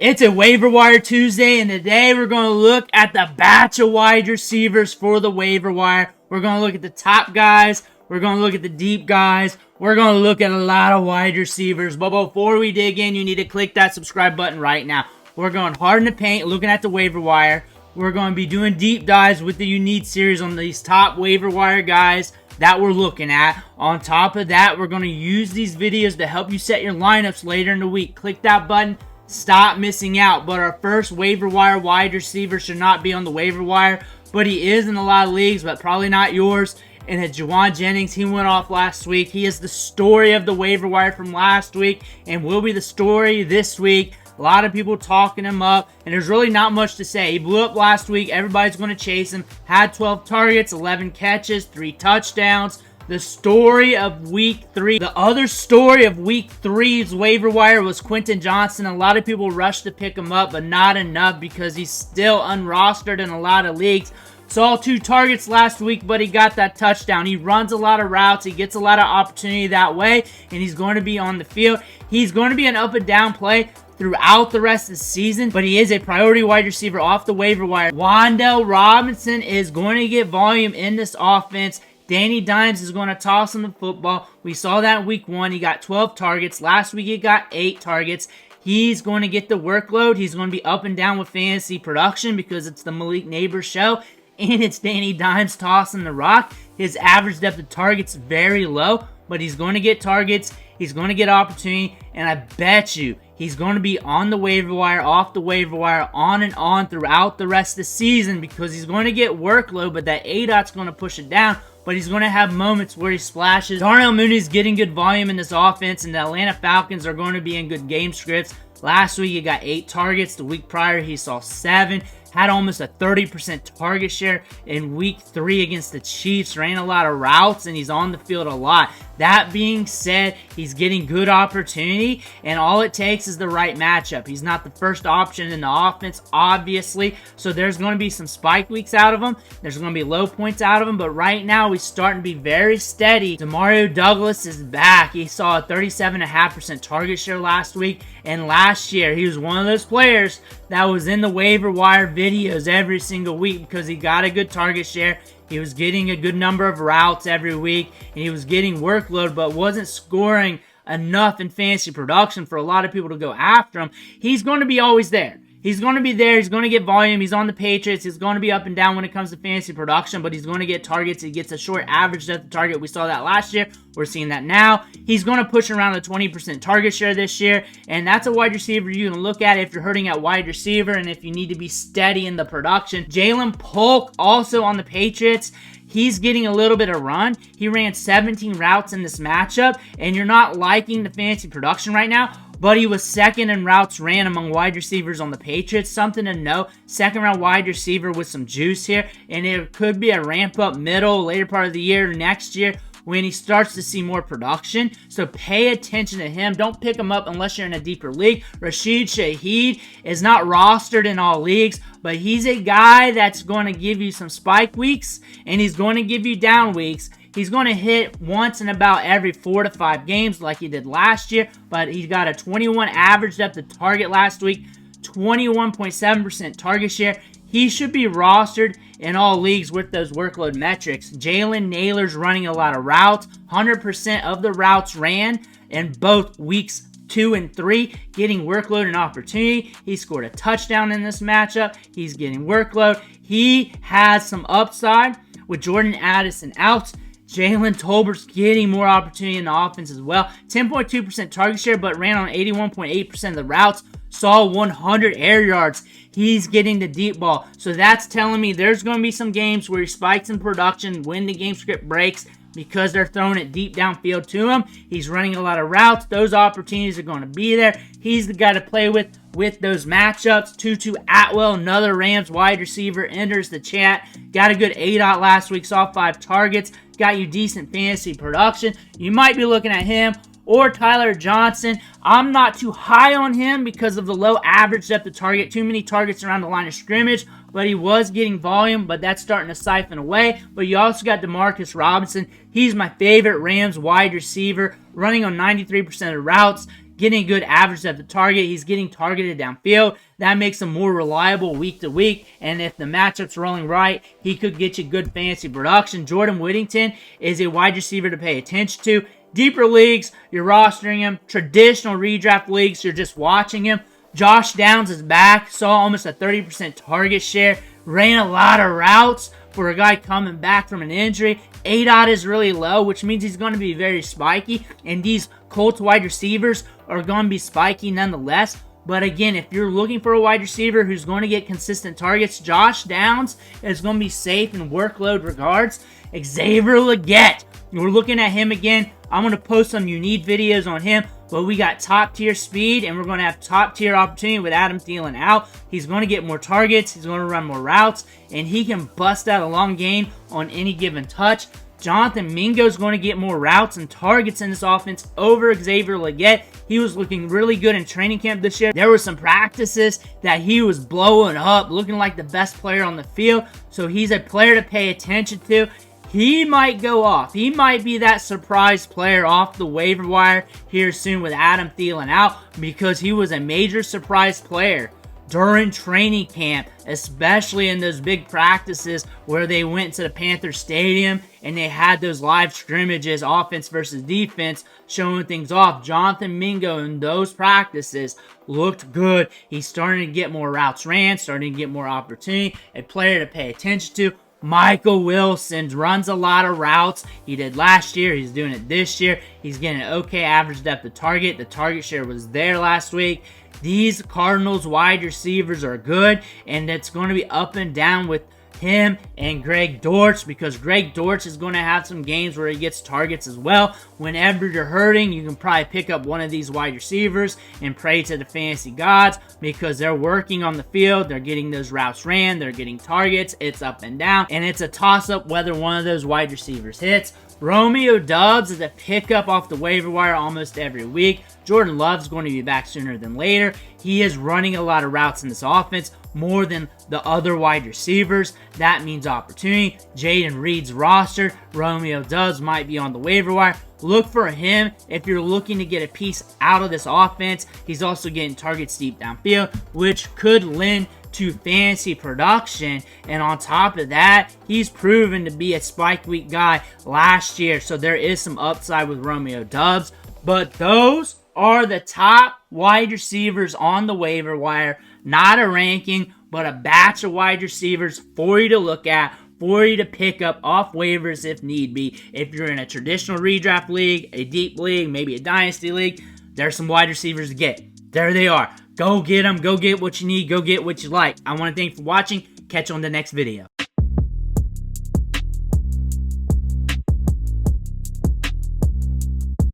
It's a waiver wire Tuesday, and today we're going to look at the batch of wide receivers for the waiver wire. We're going to look at the top guys. We're going to look at the deep guys. We're going to look at a lot of wide receivers. But before we dig in, you need to click that subscribe button right now. We're going hard in the paint, looking at the waiver wire. We're going to be doing deep dives with the unique series on these top waiver wire guys that we're looking at. On top of that, we're going to use these videos to help you set your lineups later in the week. Click that button. Stop missing out. But our first waiver wire wide receiver should not be on the waiver wire, but he is in a lot of leagues, but probably not yours. And it's Jauan Jennings. He went off last week. He is the story of the waiver wire from last week and will be the story this week. A lot of people talking him up, and there's really not much to say. He blew up last week. Everybody's going to chase him. Had 12 targets, 11 catches, 3 touchdowns. The story of week 3. The other story of week 3's waiver wire was Quentin, Johnston. A lot of people rushed to pick him up, but not enough because he's still unrostered in a lot of leagues. Saw 2 targets last week, but he got that touchdown. He runs a lot of routes. He gets a lot of opportunity that way, and he's going to be on the field. He's going to be an up and down play throughout the rest of the season, but he is a priority wide receiver off the waiver wire. Wan'Dale Robinson is going to get volume in this offense. Danny Dimes is going to toss him the football. We saw that in week 1. He got 12 targets. Last week he got 8 targets. He's going to get the workload. He's going to be up and down with fantasy production because it's the Malik Neighbors show, and it's Danny Dimes tossing the rock. His average depth of target's very low, but he's going to get targets. He's going to get opportunity, and I bet you he's going to be on the waiver wire, off the waiver wire, on and on throughout the rest of the season because he's going to get workload, but that ADOT's going to push it down. But he's going to have moments where he splashes. Darnell Mooney is getting good volume in this offense, and the Atlanta Falcons are going to be in good game scripts. Last week, he got 8 targets. The week prior, he saw 7. Had almost a 30% target share in week 3 against the Chiefs. Ran a lot of routes, and he's on the field a lot. That being said, he's getting good opportunity, and all it takes is the right matchup. He's not the first option in the offense, obviously, so there's going to be some spike weeks out of him. There's going to be low points out of him, but right now he's starting to be very steady. DeMario Douglas is back. He saw a 37.5% target share last week, and last year he was one of those players that was in the waiver wire videos every single week because he got a good target share. He was getting a good number of routes every week, and he was getting workload, but wasn't scoring enough in fantasy production for a lot of people to go after him. He's going to be always there. He's going to be there. He's going to get volume. He's on the Patriots. He's going to be up and down when it comes to fantasy production, but he's going to get targets. He gets a short average depth of target. We saw that last year. We're seeing that now. He's going to push around the 20% target share this year, and that's a wide receiver you can look at if you're hurting at wide receiver and if you need to be steady in the production. Jalen Polk, also on the Patriots. He's getting a little bit of run. He ran 17 routes in this matchup, and you're not liking the fantasy production right now, but he was second in routes ran among wide receivers on the Patriots. Something to know. Second round wide receiver with some juice here, and it could be a ramp up middle, later part of the year, next year, when he starts to see more production. So pay attention to him. Don't pick him up unless you're in a deeper league. Rashid Shaheed is not rostered in all leagues, but he's a guy that's going to give you some spike weeks, and he's going to give you down weeks. He's going to hit once in about every 4 to 5 games like he did last year, but he got a 21 average depth of target last week, 21.7% target share. He should be rostered in all leagues with those workload metrics. Jalen Nailor's running a lot of routes. 100% of the routes ran in both weeks 2 and 3, getting workload and opportunity. He scored a touchdown in this matchup. He's getting workload. He has some upside with Jordan Addison out. Jalen Tolbert's getting more opportunity in the offense as well. 10.2% target share, but ran on 81.8% of the routes. Saw 100 air yards. He's getting the deep ball. So that's telling me there's going to be some games where he spikes in production when the game script breaks because they're throwing it deep downfield to him. He's running a lot of routes. Those opportunities are going to be there. He's the guy to play with those matchups. Tutu Atwell, another Rams wide receiver, enters the chat. Got a good ADOT last week. Saw 5 targets. Got you decent fantasy production. You might be looking at him or Tyler Johnston. I'm not too high on him because of the low average depth of target. Too many targets around the line of scrimmage, but he was getting volume, but that's starting to siphon away. But you also got Demarcus Robinson. He's my favorite Rams wide receiver, running on 93% of routes. getting good average at the target. He's getting targeted downfield. That makes him more reliable week to week. And if the matchup's rolling right, he could get you good fantasy production. Jordan Whittington is a wide receiver to pay attention to. Deeper leagues, you're rostering him. Traditional redraft leagues, you're just watching him. Josh Downs is back. Saw almost a 30% target share. Ran a lot of routes for a guy coming back from an injury. ADOT is really low, which means he's going to be very spiky. And these Colts wide receivers are going to be spiky nonetheless. But again, if you're looking for a wide receiver who's going to get consistent targets, Josh Downs is going to be safe in workload regards. Xavier Legette, we're looking at him again. I'm going to post some unique videos on him. But we got top tier speed, and we're going to have top tier opportunity with Adam Thielen out. He's going to get more targets. He's going to run more routes, and he can bust out a long game on any given touch. Jonathan Mingo is going to get more routes and targets in this offense over Xavier Legette. He was looking really good in training camp this year. There were some practices that he was blowing up, looking like the best player on the field. So he's a player to pay attention to. He might go off. He might be that surprise player off the waiver wire here soon with Adam Thielen out, because he was a major surprise player during training camp, especially in those big practices where they went to the Panther Stadium and they had those live scrimmages, offense versus defense, showing things off. Jonathan Mingo in those practices looked good. He's starting to get more routes ran, starting to get more opportunity. A player to pay attention to. Michael Wilson runs a lot of routes. He did last year. He's doing it this year. He's getting an okay average depth of target. The target share was there last week. These Cardinals wide receivers are good, and it's going to be up and down with him and Greg Dortch, because Greg Dortch is going to have some games where he gets targets as well. Whenever you're hurting, you can probably pick up one of these wide receivers and pray to the fantasy gods, because they're working on the field. They're getting those routes ran. They're getting targets. It's up and down, and it's a toss-up whether one of those wide receivers hits. Romeo Doubs is a pickup off the waiver wire almost every week. Jordan Love's going to be back sooner than later. He is running a lot of routes in this offense, more than the other wide receivers. That means opportunity. Jaden Reed's rostered. Romeo Doubs might be on the waiver wire. Look for him if you're looking to get a piece out of this offense. He's also getting targets deep downfield, which could lend to fantasy production. And on top of that, he's proven to be a spike week guy last year. So there is some upside with Romeo Doubs. But those are the top wide receivers on the waiver wire. Not a ranking, but a batch of wide receivers for you to look at, for you to pick up off waivers if need be. If you're in a traditional redraft league, a deep league, maybe a dynasty league, there's some wide receivers to get. There they are. Go get them. Go get what you need. Go get what you like. I want to thank you for watching. Catch you on the next video.